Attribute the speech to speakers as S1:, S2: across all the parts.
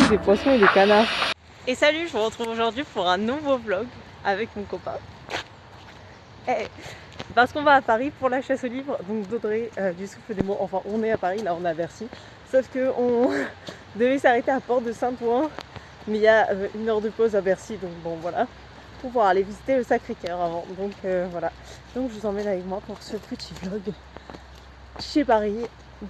S1: Des poissons et des canards. Et salut, je vous retrouve aujourd'hui pour un nouveau vlog avec mon copain. Parce qu'on va à Paris pour la chasse au livre, donc d'Audrey du Souffle des Mots. Enfin, on est à Paris, là on est à Bercy. Sauf qu'on devait s'arrêter à Porte de Saint-Ouen, mais il y a une heure de pause à Bercy, donc bon voilà, pour pouvoir aller visiter le Sacré-Cœur avant. Donc voilà, donc je vous emmène avec moi pour ce petit vlog chez Paris,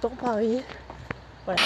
S1: dans Paris. Voilà.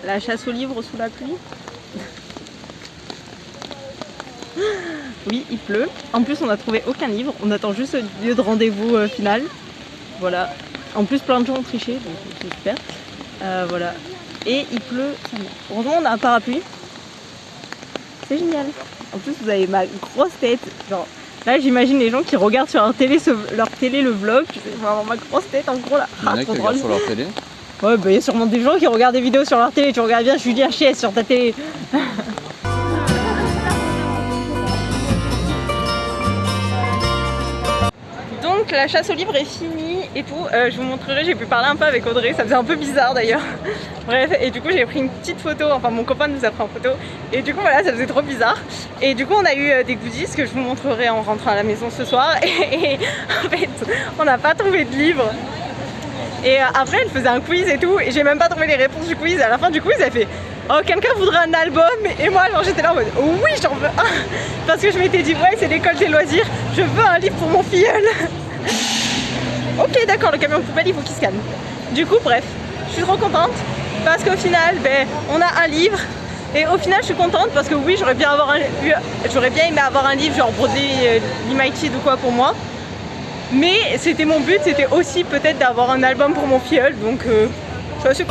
S1: La chasse au livre sous la pluie. Oui, il pleut. En plus, on n'a trouvé aucun livre. On attend juste le lieu de rendez-vous final. Voilà. En plus, plein de gens ont triché, donc c'est super. Voilà. Et il pleut. Heureusement, on a un parapluie. C'est génial. En plus, vous avez ma grosse tête. Genre, là, j'imagine les gens qui regardent sur leur télé le vlog. Je vais avoir ma grosse tête en gros là.
S2: Il y en a qui regardent sur leur télé.
S1: Ouais, bah il y a sûrement des gens qui regardent des vidéos sur leur télé. Tu regardes bien Julien Chies sur ta télé. Donc la chasse au livre est finie et tout. Je vous montrerai, j'ai pu parler un peu avec Audrey, ça faisait un peu bizarre d'ailleurs. Bref, et du coup j'ai pris une petite photo, enfin mon copain nous a pris en photo. Et du coup voilà, ça faisait trop bizarre. Et du coup on a eu des goodies que je vous montrerai en rentrant à la maison ce soir. Et en fait, on n'a pas trouvé de livre. Et après elle faisait un quiz et tout, et j'ai même pas trouvé les réponses du quiz. À la fin du quiz elle fait oh, quelqu'un voudrait un album? Et moi genre j'étais là en mode oh, oui j'en veux un. Parce que je m'étais dit ouais c'est l'école des loisirs, je veux un livre pour mon filleul. Ok d'accord, le camion poubelle il faut qu'il se calme. Du coup bref, je suis trop contente parce qu'au final ben, on a un livre. Et au final je suis contente parce que oui j'aurais bien aimé avoir un livre genre Broadly Limited ou quoi pour moi. Mais c'était mon but, c'était aussi peut-être d'avoir un album pour mon filleul, donc ça c'est...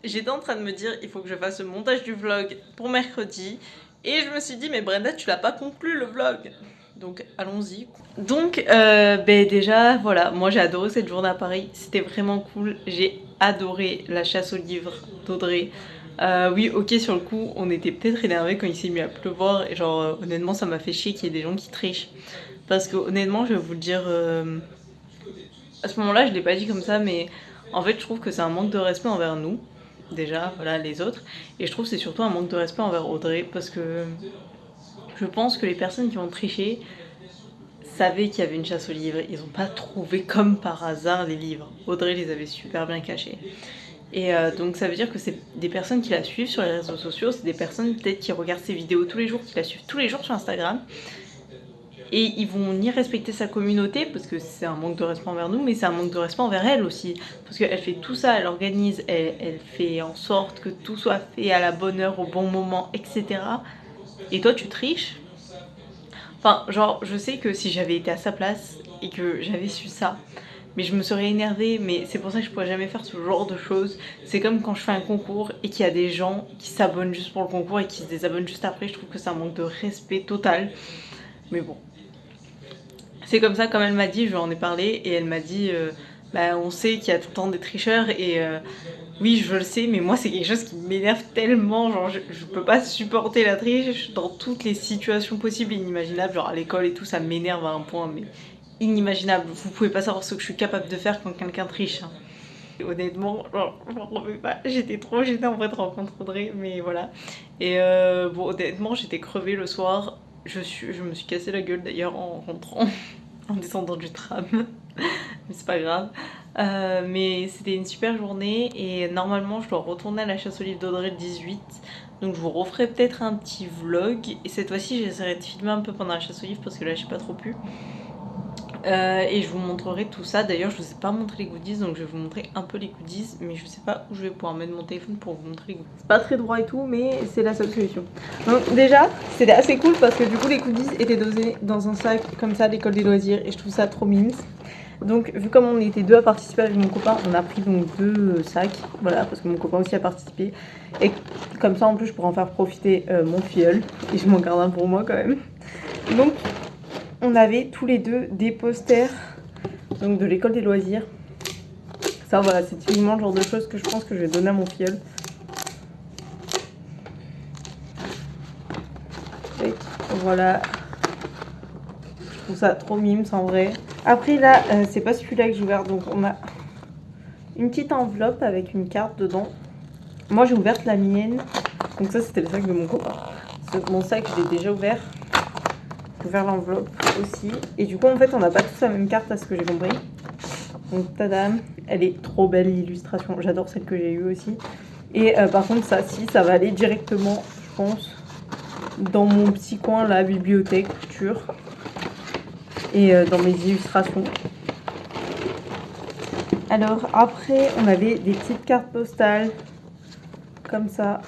S1: J'étais en train de me dire il faut que je fasse le montage du vlog pour mercredi et je me suis dit mais Brenda tu l'as pas conclu le vlog, donc allons-y. Donc déjà voilà, moi j'ai adoré cette journée à Paris, c'était vraiment cool, j'ai adoré la chasse aux livres d'Audrey. Oui ok sur le coup on était peut-être énervés quand il s'est mis à pleuvoir et genre honnêtement ça m'a fait chier qu'il y ait des gens qui trichent parce que honnêtement je vais vous le dire à ce moment là je l'ai pas dit comme ça mais en fait je trouve que c'est un manque de respect envers nous déjà, voilà les autres, et je trouve que c'est surtout un manque de respect envers Audrey parce que je pense que les personnes qui ont triché savaient qu'il y avait une chasse aux livres, ils n'ont pas trouvé comme par hasard les livres, Audrey les avait super bien cachés. Et donc ça veut dire que c'est des personnes qui la suivent sur les réseaux sociaux, c'est des personnes peut-être qui regardent ses vidéos tous les jours, qui la suivent tous les jours sur Instagram. Et ils vont ni respecter sa communauté, parce que c'est un manque de respect envers nous, mais c'est un manque de respect envers elle aussi. Parce qu'elle fait tout ça, elle organise, elle fait en sorte que tout soit fait à la bonne heure, au bon moment, etc. Et toi tu triches. Enfin, genre, je sais que si j'avais été à sa place et que j'avais su ça, mais je me serais énervée, mais c'est pour ça que je pourrais jamais faire ce genre de choses. C'est comme quand je fais un concours et qu'il y a des gens qui s'abonnent juste pour le concours et qui se désabonnent juste après, je trouve que c'est un manque de respect total. Mais bon. C'est comme ça, comme elle m'a dit, je lui en ai parlé et elle m'a dit bah, on sait qu'il y a tout le temps des tricheurs et oui je le sais mais moi c'est quelque chose qui m'énerve tellement, genre je peux pas supporter la triche dans toutes les situations possibles et inimaginables, genre à l'école et tout ça m'énerve à un point mais inimaginable, vous pouvez pas savoir ce que je suis capable de faire quand quelqu'un triche hein. Honnêtement, genre, je m'en remets pas, j'étais trop gênée en vrai de rencontrer Audrey mais voilà. Et bon honnêtement j'étais crevée le soir. Je me suis cassé la gueule d'ailleurs en rentrant, en descendant du tram, mais c'est pas grave. Mais c'était une super journée et normalement je dois retourner à la chasse aux livres d'Audrey le 18. Donc je vous referai peut-être un petit vlog et cette fois-ci j'essaierai de filmer un peu pendant la chasse aux livres parce que là j'ai pas trop pu. et je vous montrerai tout ça. D'ailleurs je vous ai pas montré les goodies, donc je vais vous montrer un peu les goodies, mais je sais pas où je vais pouvoir mettre mon téléphone pour vous montrer les goodies. C'est pas très droit et tout, mais c'est la seule solution. Donc déjà c'était assez cool parce que du coup les goodies étaient dosés dans un sac comme ça à l'école des loisirs et je trouve ça trop mignon. Donc vu comme on était deux à participer avec mon copain, on a pris donc 2 sacs, voilà, parce que mon copain aussi a participé. Et comme ça en plus je pourrais en faire profiter mon filleul, et je m'en garde un pour moi quand même. Donc on avait tous les deux des posters donc de l'école des loisirs. Ça voilà, c'est typiquement le genre de choses que je pense que je vais donner à mon filleul. Et voilà. Je trouve ça trop mimes en vrai. Après là, c'est pas celui-là que j'ai ouvert, donc on a une petite enveloppe avec une carte dedans. Moi j'ai ouvert la mienne, donc ça c'était le sac de mon copain. Mon sac je l'ai déjà ouvert. J'ai ouvert l'enveloppe aussi. Et du coup en fait on n'a pas tous la même carte à ce que j'ai compris. Donc tadam, elle est trop belle l'illustration, j'adore celle que j'ai eue aussi. Et par contre ça ça va aller directement je pense dans mon petit coin la bibliothèque couture. Et dans mes illustrations. Alors après on avait des petites cartes postales comme ça.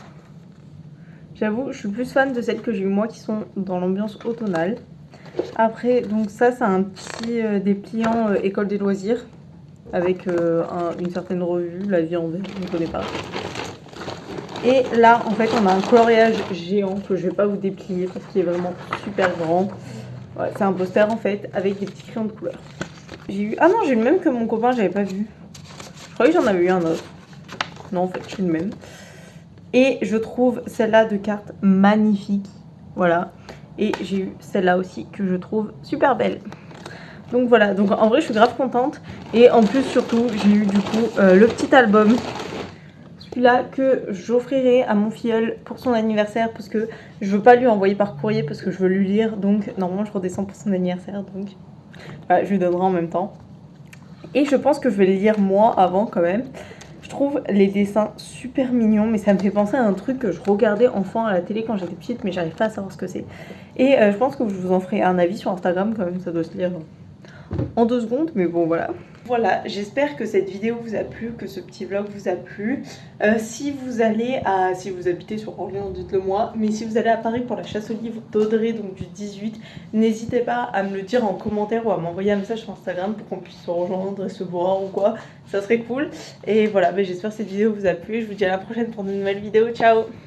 S1: J'avoue je suis plus fan de celles que j'ai eu moi qui sont dans l'ambiance automnale. Après donc ça c'est un petit dépliant école des loisirs avec une certaine revue, la vie en vert, je ne connais pas. Et là en fait on a un coloriage géant que je vais pas vous déplier parce qu'il est vraiment super grand. Ouais, c'est un poster en fait avec des petits crayons de couleur. J'ai eu... Ah non, j'ai le même que mon copain, j'avais pas vu. Je croyais que j'en avais eu un autre. Non, en fait, je suis le même. Et je trouve celle-là de carte magnifique. Voilà. Et j'ai eu celle-là aussi que je trouve super belle. Donc voilà, donc en vrai, je suis grave contente. Et en plus, surtout, j'ai eu du coup le petit album. Celui-là que j'offrirai à mon filleul pour son anniversaire parce que je veux pas lui envoyer par courrier parce que je veux lui lire. Donc normalement, je redescends pour son anniversaire. Donc voilà, je lui donnerai en même temps. Et je pense que je vais le lire moi avant quand même. Je trouve les dessins super mignons, mais ça me fait penser à un truc que je regardais enfant à la télé quand j'étais petite, mais j'arrive pas à savoir ce que c'est. Et je pense que je vous en ferai un avis sur Instagram quand même, ça doit se lire en 2 secondes, mais bon voilà. Voilà, j'espère que cette vidéo vous a plu, que ce petit vlog vous a plu. Si vous habitez sur Orléans, dites-le moi. Mais si vous allez à Paris pour la chasse aux livres d'Audrey, donc du 18, n'hésitez pas à me le dire en commentaire ou à m'envoyer un message sur Instagram pour qu'on puisse se rejoindre et se voir ou quoi. Ça serait cool. Et voilà, j'espère que cette vidéo vous a plu. Je vous dis à la prochaine pour de nouvelles vidéos. Ciao!